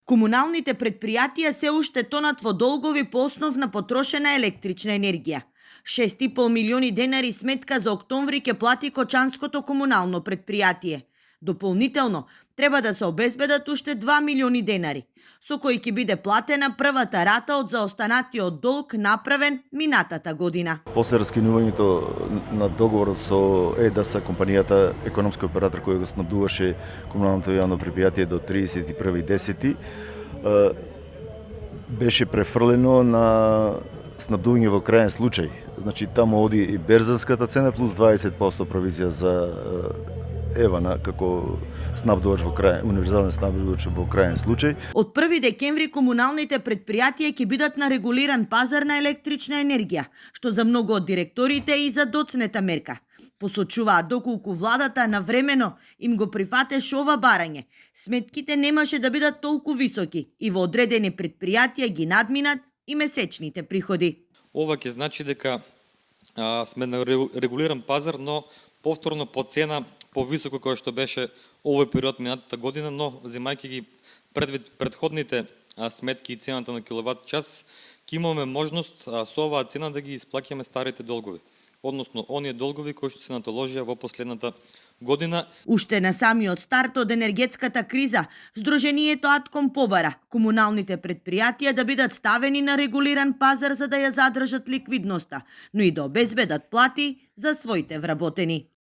Комуналните предпријатија се уште тонат во долгови по основна потрошена електрична енергија. 6,5 милиони денари сметка за октомври ќе плати Кочанското комунално предпријатие. Дополнително, треба да се обезбедат уште 2 милиони денари, со кои ќе биде платена првата рата од заостанатиот долг направен минатата година. После раскинувањето на договорот со ЕДАС, компанијата економски оператор кој го снабдуваше комуналното јавно предпријатие до 31.10, беше префрлено на снабдување во крајен случај. Значи таму оди и берзанската цена плюс 20% провизија за Евана како снабдувач во крај, универзален снабдувач во крајен случај. Од 1 декември комуналните предпријатија ќе бидат на регулиран пазар на електрична енергија, што за многу од директорите е и за доцнета мерка. Посочуваат доколку владата навремено им го прифатеше ова барање, сметките немаше да бидат толку високи и во одредени предпријатија ги надминат и месечните приходи. Ова ќе значи дека сме на регулиран пазар, но повторно по цена повисоко кој што беше овој период минатата година, но земајќи ги предвид предходните сметки и цената на киловат час, ќе имаме можност со оваа цена да ги исплаќаме старите долгови, односно оние долгови кои што се натоложија во последната година. Уште на самиот старт од енергетската криза, Сдруженијето Атком побара комуналните предпријатија да бидат ставени на регулиран пазар за да ја задржат ликвидноста, но и да обезбедат плати за своите вработени.